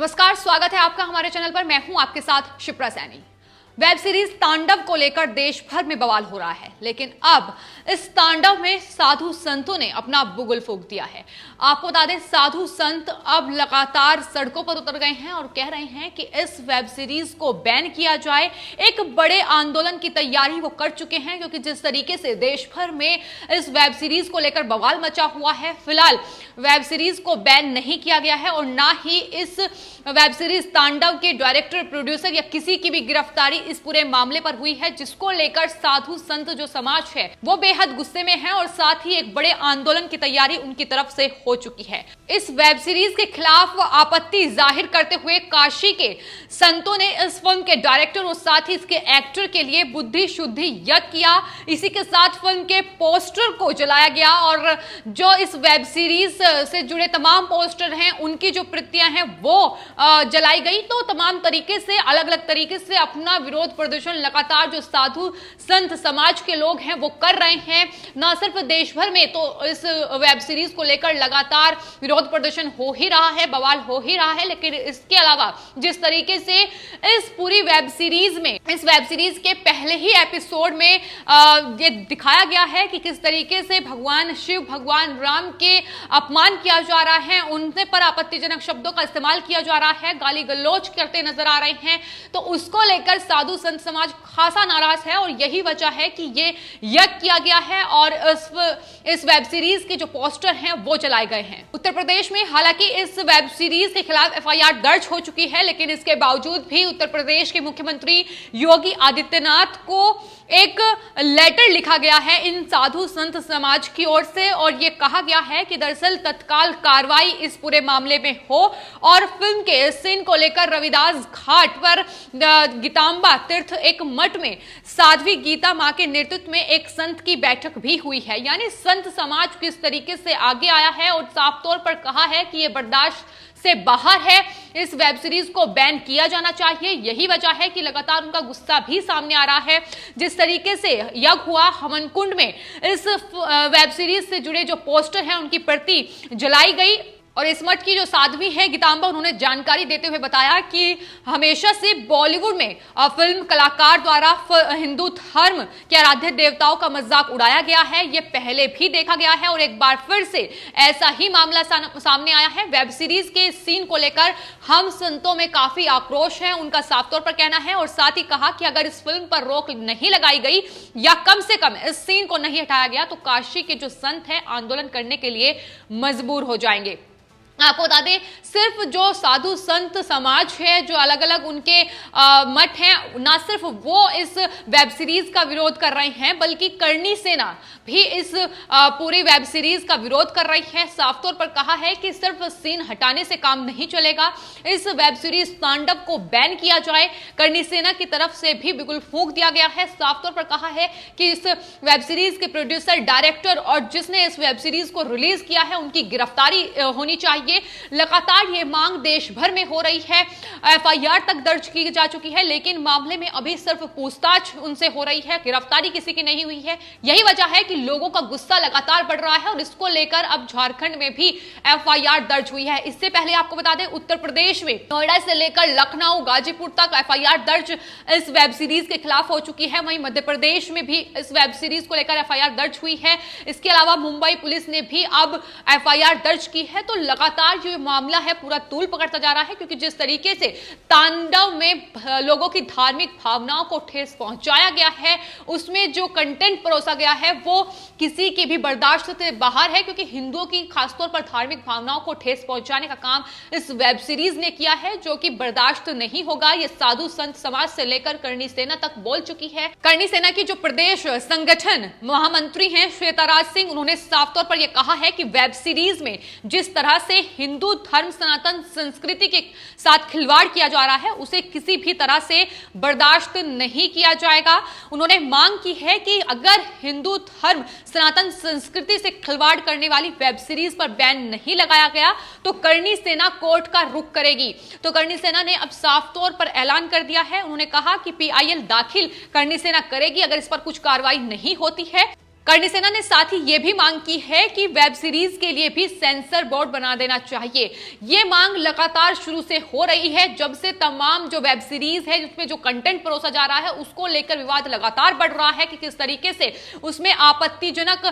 नमस्कार, स्वागत है आपका हमारे चैनल पर। मैं हूं आपके साथ शिप्रा सैनी। वेब सीरीज तांडव को लेकर देश भर में बवाल हो रहा है, लेकिन अब इस तांडव में साधु संतों ने अपना बुगुल फूंक दिया है। आपको बता दें, साधु संत अब लगातार सड़कों पर उतर गए हैं और कह रहे हैं कि इस वेब सीरीज को बैन किया जाए। एक बड़े आंदोलन की तैयारी वो कर चुके हैं, क्योंकि जिस तरीके से देश भर में इस वेब सीरीज को लेकर बवाल मचा हुआ है, फिलहाल वेब सीरीज को बैन नहीं किया गया है और ना ही इस वेब सीरीज तांडव के डायरेक्टर, प्रोड्यूसर या किसी की भी गिरफ्तारी इस पूरे मामले पर हुई है, जिसको लेकर साधु संत जो समाज है वो बेहद गुस्से में है और साथ ही एक बड़े आंदोलन की तैयारी उनकी तरफ से हो चुकी है। इस वेब सीरीज के खिलाफ आपत्ति जाहिर करते हुए काशी के संतों ने इस फिल्म के डायरेक्टर और साथ ही इसके एक्टर के लिए बुद्धि शुद्धि यज्ञ किया। इसी के साथ फिल्म के पोस्टर को जलाया गया और जो इस वेब सीरीज से जुड़े तमाम पोस्टर हैं उनकी जो प्रतियां हैं वो जलाई गई। तो तमाम तरीके से, अलग अलग तरीके से अपना विरोध प्रदर्शन लगातार जो साधु संत समाज के लोग हैं वो कर रहे हैं। न सिर्फ देश भर में, तो इस वेब सीरीज को लेकर लगातार विरोध प्रदर्शन हो ही रहा है, बवाल हो ही रहा है। लेकिन इसके अलावा जिस तरीके से इस पूरी वेब सीरीज में, इस वेब सीरीज के पहले ही एपिसोड में ये दिखाया गया है कि किस तरीके से भगवान शिव, भगवान राम के अपमान किया जा रहा है, उनसे पर आपत्तिजनक शब्दों का इस्तेमाल किया जा रहा है, गाली गलौज करते नजर आ रहे हैं। तो उसको लेकर साधु संत समाज खासा नाराज है और यही वजह है कि ये यज्ञ किया गया है और इस वेब सीरीज के जो पोस्टर हैं वो जलाए गए हैं। उत्तर प्रदेश में हालांकि इस वेब सीरीज के खिलाफ एफआईआर दर्ज हो चुकी है, लेकिन इसके बावजूद भी उत्तर प्रदेश के मुख्यमंत्री योगी आदित्यनाथ को एक लेटर लिखा गया है इन साधु संत समाज की ओर से और यह कहा गया है कि दरअसल तत्काल कार्रवाई इस पूरे मामले में हो और फिल्म के सीन को लेकर रविदास घाट पर गीतांबा तीर्थ एक मठ में साध्वी गीता मां के नेतृत्व में एक संत की बैठक भी हुई है। यानी संत समाज किस तरीके से आगे आया है और साफ तौर पर कहा है कि यह बर्दाश्त से बाहर है, इस वेब सीरीज को बैन किया जाना चाहिए। यही वजह है कि लगातार उनका गुस्सा भी सामने आ रहा है। जिस तरीके से यज्ञ हुआ हवन कुंड में, इस वेब सीरीज से जुड़े जो पोस्टर हैं उनकी प्रति जलाई गई और इस मठ की जो साध्वी है गीतांबा, उन्होंने जानकारी देते हुए बताया कि हमेशा से बॉलीवुड में फिल्म कलाकार द्वारा हिंदू धर्म के आराध्य देवताओं का मजाक उड़ाया गया है। ये पहले भी देखा गया है और एक बार फिर से ऐसा ही मामला सामने आया है। वेब सीरीज के सीन को लेकर हम संतों में काफी आक्रोश है, उनका साफ तौर पर कहना है और साथ ही कहा कि अगर इस फिल्म पर रोक नहीं लगाई गई या कम से कम इस सीन को नहीं हटाया गया तो काशी के जो संत हैं आंदोलन करने के लिए मजबूर हो जाएंगे। आपको बता दें, सिर्फ जो साधु संत समाज है, जो अलग अलग उनके मठ हैं, ना सिर्फ वो इस वेब सीरीज का विरोध कर रहे हैं बल्कि करनी सेना भी इस पूरी वेब सीरीज का विरोध कर रही है। साफ तौर पर कहा है कि सिर्फ सीन हटाने से काम नहीं चलेगा, इस वेब सीरीज तांडव को बैन किया जाए। करनी सेना की तरफ से भी बिल्कुल फूंक दिया गया है। साफ तौर पर कहा है कि इस वेब सीरीज के प्रोड्यूसर, डायरेक्टर और जिसने इस वेब सीरीज को रिलीज किया है उनकी गिरफ्तारी होनी चाहिए। लगातार ये मांग देश भर में हो रही है। एफआईआर तक दर्ज की जा चुकी है, लेकिन मामले में अभी सिर्फ पूछताछ उनसे हो रही है, गिरफ्तारी किसी की नहीं हुई है। यही वजह है कि लोगों का गुस्सा लगातार बढ़ रहा है और इसको लेकर अब झारखंड में भी एफआईआर दर्ज हुई है। इससे पहले आपको बता दें, उत्तर प्रदेश में नोएडा से लेकर लखनऊ, गाजीपुर तक एफआईआर दर्ज इस वेब सीरीज के खिलाफ हो चुकी है। वहीं मध्य प्रदेश में भी इस वेब सीरीज को लेकर एफआईआर दर्ज हुई है। इसके अलावा मुंबई पुलिस ने भी अब एफआईआर दर्ज की है। तो लगातार जो मामला है पूरा तूल पकड़ता जा रहा है, क्योंकि जिस तरीके से तांडव में लोगों की धार्मिक भावनाओं को ठेस पहुंचाया गया है, उसमें जो कंटेंट परोसा गया है वो किसी की भी बर्दाश्त से बाहर है, क्योंकि हिंदुओं की खासतौर पर धार्मिक भावनाओं को ठेस पहुंचाने का काम इस वेब सीरीज ने किया है, जो कि बर्दाश्त नहीं होगा। ये साधु संत समाज से लेकर करनी सेना तक बोल चुकी है। करनी सेना की जो प्रदेश संगठन महामंत्री हैं श्वेताराज सिंह, उन्होंने साफ तौर पर यह कहा है कि वेब सीरीज में जिस तरह से हिंदू धर्म, सनातन संस्कृति के साथ खिलवाड़ किया जा रहा है उसे किसी भी तरह से बर्दाश्त नहीं किया जाएगा। उन्होंने मांग की है कि अगर हिंदू धर्म, सनातन संस्कृति से खिलवाड़ करने वाली वेब सीरीज पर बैन नहीं लगाया गया तो करनी सेना कोर्ट का रुख करेगी। तो करनी सेना ने अब साफ तौर पर ऐलान कर दिया है। उन्होंने कहा कि पीआईएल दाखिल करनी सेना करेगी अगर इस पर कुछ कार्रवाई नहीं होती है। करणी सेना ने साथ ही यह भी मांग की है कि वेब सीरीज के लिए भी सेंसर बोर्ड बना देना चाहिए। यह मांग लगातार शुरू से हो रही है, जब से तमाम जो वेब सीरीज है उसमें जो कंटेंट परोसा जा रहा है उसको लेकर विवाद लगातार बढ़ रहा है कि किस तरीके से उसमें आपत्तिजनक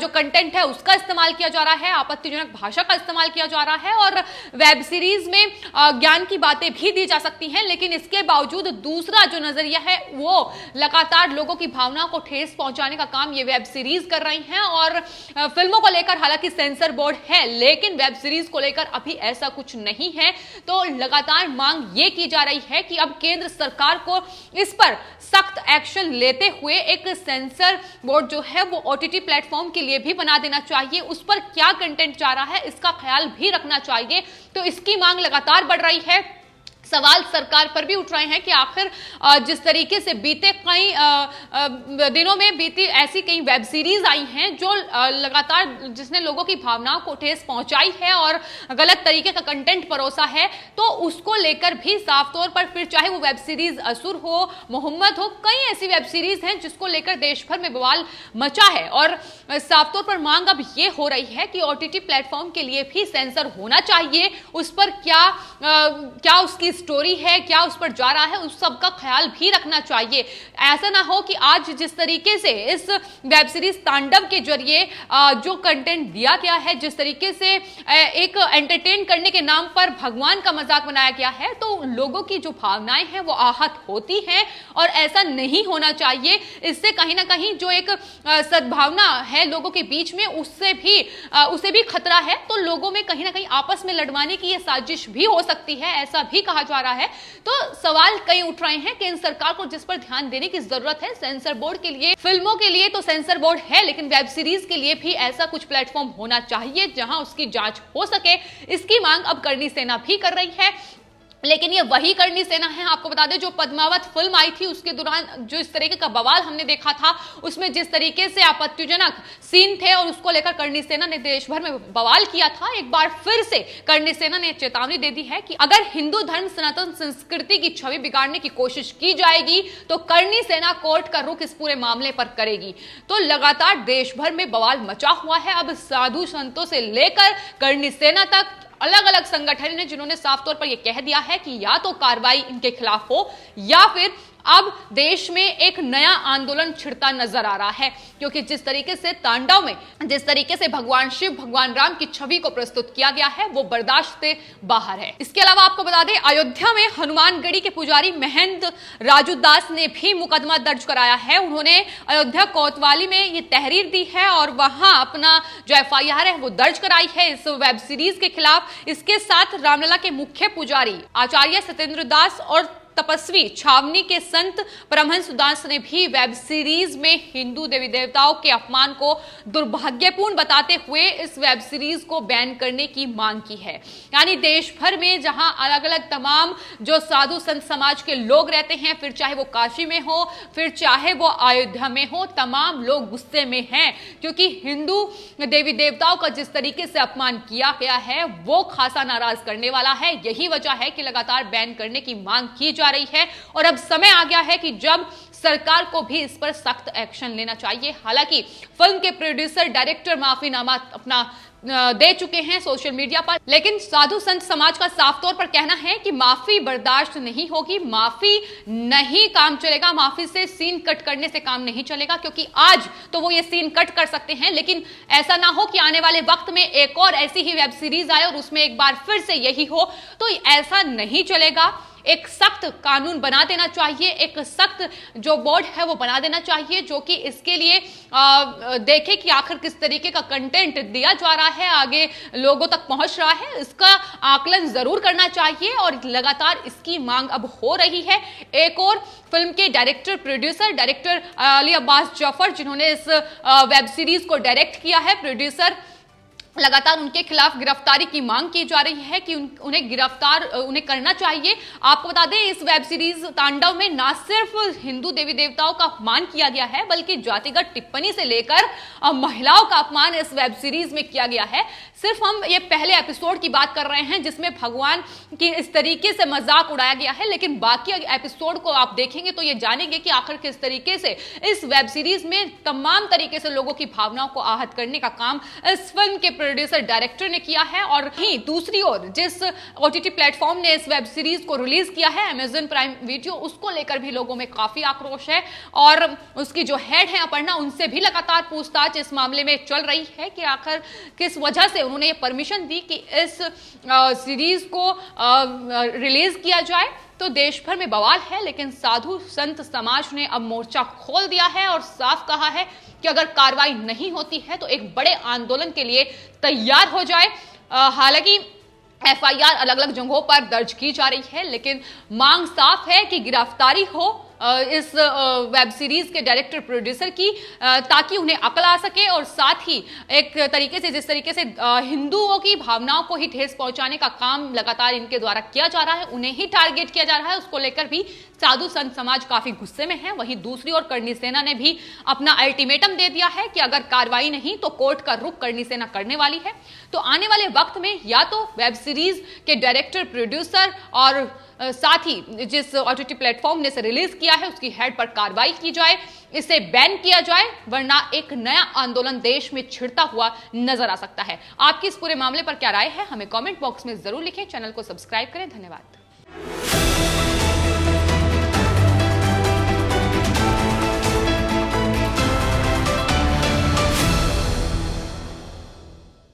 जो कंटेंट है उसका इस्तेमाल किया जा रहा है, आपत्तिजनक भाषा का इस्तेमाल किया जा रहा है और वेब सीरीज में ज्ञान की बातें भी दी जा सकती हैं। लेकिन इसके बावजूद दूसरा जो नजरिया है वो लगातार लोगों की भावनाओं को ठेस पहुंचाने का काम ये वेब सीरीज कर रही हैं। और फिल्मों को लेकर हालांकि सेंसर बोर्ड है, लेकिन वेब सीरीज को लेकर अभी ऐसा कुछ नहीं है। तो लगातार मांग ये की जा रही है कि अब केंद्र सरकार को इस पर सख्त एक्शन लेते हुए एक सेंसर बोर्ड जो है वो ओटीटी प्लेटफॉर्म के लिए भी बना देना चाहिए। उस पर क्या कंटेंट जा रहा है इसका ख्याल भी रखना चाहिए। तो इसकी मांग लगातार बढ़ रही है। सवाल सरकार पर भी उठ रहे हैं कि आखिर जिस तरीके से बीते कई दिनों में बीती ऐसी कई वेब सीरीज आई हैं जो लगातार जिसने लोगों की भावनाओं को ठेस पहुंचाई है और गलत तरीके का कंटेंट परोसा है, तो उसको लेकर भी साफ तौर पर फिर चाहे वो वेब सीरीज असुर हो, मोहम्मद हो, कई ऐसी वेब सीरीज हैं जिसको लेकर देश भर में बवाल मचा है। और साफ तौर पर मांग अब ये हो रही है कि ओटीटी प्लेटफॉर्म के लिए भी सेंसर होना चाहिए। उस पर क्या उसकी स्टोरी है, क्या उस पर जा रहा है, उस सब का ख्याल भी रखना चाहिए। ऐसा ना हो कि आज जिस तरीके से इस वेब सीरीज तांडव के जरिए जो कंटेंट दिया गया है, जिस तरीके से एक एंटरटेन करने के नाम पर भगवान का मजाक बनाया गया है, तो लोगों की जो भावनाएं हैं वो आहत होती हैं और ऐसा नहीं होना चाहिए। इससे कहीं ना कहीं जो एक सद्भावना है लोगों के बीच में उसे भी खतरा है। तो लोगों में कहीं ना कहीं आपस में लड़वाने की यह साजिश भी हो सकती है, ऐसा भी कहा जा रहा है। तो सवाल कई उठ रहे हैं कि इन सरकार को जिस पर ध्यान देने की जरूरत है, सेंसर बोर्ड के लिए, फिल्मों के लिए तो सेंसर बोर्ड है, लेकिन वेब सीरीज के लिए भी ऐसा कुछ प्लेटफॉर्म होना चाहिए जहां उसकी जांच हो सके। इसकी मांग अब करणी सेना भी कर रही है। लेकिन ये वही करणी सेना है, आपको बता दें, जो पद्मावत फिल्म आई थी उसके दौरान जो इस तरीके का बवाल हमने देखा था, उसमें जिस तरीके से आपत्तिजनक सीन थे और उसको लेकर करणी सेना ने देश भर में बवाल किया था। एक बार फिर से करणी सेना ने चेतावनी दे दी है कि अगर हिंदू धर्म सनातन संस्कृति की छवि बिगाड़ने की कोशिश की जाएगी तो करणी सेना कोर्ट का रुख इस पूरे मामले पर करेगी। तो लगातार देश भर में बवाल मचा हुआ है। अब साधु संतों से लेकर करणी सेना तक अलग अलग संगठन ने जिन्होंने साफ तौर पर यह कह दिया है कि या तो कार्रवाई इनके खिलाफ हो या फिर अब देश में एक नया आंदोलन छिड़ता नजर आ रहा है। क्योंकि जिस तरीके से तांडव में जिस तरीके से भगवान शिव, भगवान राम की छवि को प्रस्तुत किया गया है वो बर्दाश्त से बाहर है। इसके अलावा आपको बता दें, अयोध्या में हनुमानगढ़ी के पुजारी महंत राजू दास ने भी मुकदमा दर्ज कराया है। उन्होंने अयोध्या कोतवाली में ये तहरीर दी है और वहां अपना जो FIR है वो दर्ज कराई है इस वेब सीरीज के खिलाफ। इसके साथ रामलला के मुख्य पुजारी आचार्य सत्येंद्र दास और तपस्वी छावनी के संत परमहंस दास ने भी वेब सीरीज में हिंदू देवी देवताओं के अपमान को दुर्भाग्यपूर्ण बताते हुए इस वेब सीरीज को बैन करने की मांग की है। यानी देश भर में जहां अलग अलग तमाम जो साधु संत समाज के लोग रहते हैं, फिर चाहे वो काशी में हो, फिर चाहे वो अयोध्या में हो, तमाम लोग गुस्से में हैं क्योंकि हिंदू देवी देवताओं का जिस तरीके से अपमान किया गया है वो खासा नाराज करने वाला है। यही वजह है कि लगातार बैन करने की मांग की जा रही है और अब समय आ गया है कि जब सरकार को भी इस पर सख्त एक्शन लेना चाहिए। हालांकि फिल्म के प्रोड्यूसर डायरेक्टर माफीनामा अपना दे चुके हैं सोशल मीडिया पर, लेकिन साधु संत समाज का साफ तौर पर कहना है कि माफी बर्दाश्त नहीं होगी, माफी नहीं काम चलेगा, माफी से सीन कट करने से काम नहीं चलेगा। क्योंकि आज तो वो ये सीन कट कर सकते हैं, लेकिन ऐसा ना हो कि आने वाले वक्त में एक और ऐसी ही वेब सीरीज आए और उसमें एक बार फिर से यही हो, तो ऐसा नहीं चलेगा। एक सख्त कानून बना देना चाहिए, एक सख्त जो बोर्ड है वो बना देना चाहिए जो कि इसके लिए देखे कि आखिर किस तरीके का कंटेंट दिया जा रहा है, आगे लोगों तक पहुंच रहा है, इसका आकलन जरूर करना चाहिए। और लगातार इसकी मांग अब हो रही है। एक और फिल्म के director producer director Ali Abbas Zafar, जिन्होंने इस वेब सीरीज को डायरेक्ट किया है, प्रोड्यूसर लगातार उनके खिलाफ गिरफ्तारी की मांग की जा रही है कि उन्हें करना चाहिए। आपको बता दें, इस वेब सीरीज तांडव में ना सिर्फ हिंदू देवी देवताओं का अपमान किया गया है, बल्कि जातिगत टिप्पणी से लेकर महिलाओं का अपमान इस वेब सीरीज में किया गया है। सिर्फ हम ये पहले एपिसोड की बात कर रहे हैं जिसमें भगवान की इस तरीके से मजाक उड़ाया गया है, लेकिन बाकी एपिसोड को आप देखेंगे तो ये जानेंगे कि आखिर किस तरीके से इस वेब सीरीज में तमाम तरीके से लोगों की भावनाओं को आहत करने का काम इस फिल्म के प्रोड्यूसर डायरेक्टर ने किया है। और ही दूसरी ओर जिस ओटीटी प्लेटफॉर्म ने इस वेब सीरीज को रिलीज किया है, अमेजन प्राइम वीडियो, उसको लेकर भी लोगों में काफी आक्रोश है और उसकी जो हेड है अपर्णा, उनसे भी लगातार पूछताछ इस मामले में चल रही है कि आखिर किस वजह से उन्होंने ये परमिशन दी कि इस सीरीज को रिलीज किया जाए। तो देश भर में बवाल है, लेकिन साधु संत समाज ने अब मोर्चा खोल दिया है और साफ कहा है कि अगर कार्रवाई नहीं होती है तो एक बड़े आंदोलन के लिए तैयार हो जाए। हालांकि एफआईआर अलग अलग जगहों पर दर्ज की जा रही है, लेकिन मांग साफ है कि गिरफ्तारी हो इस वेब सीरीज के डायरेक्टर प्रोड्यूसर की, ताकि उन्हें अकल आ सके और साथ ही एक तरीके से जिस तरीके से हिंदुओं की भावनाओं को ही ठेस पहुंचाने का काम लगातार इनके द्वारा किया जा रहा है, उन्हें ही टारगेट किया जा रहा है, उसको लेकर भी साधु संत समाज काफी गुस्से में है। वहीं दूसरी ओर करणी सेना ने भी अपना अल्टीमेटम दे दिया है कि अगर कार्रवाई नहीं तो कोर्ट का रुख करणी सेना करने वाली है। तो आने वाले वक्त में या तो वेब सीरीज के डायरेक्टर प्रोड्यूसर और साथ ही जिस ओटीटी प्लेटफॉर्म ने इसे रिलीज किया है उसकी हेड पर कार्रवाई की जाए, इसे बैन किया जाए, वरना एक नया आंदोलन देश में छिड़ता हुआ नजर आ सकता है। आपकी इस पूरे मामले पर क्या राय है, हमें कमेंट बॉक्स में जरूर लिखें। चैनल को सब्सक्राइब करें। धन्यवाद।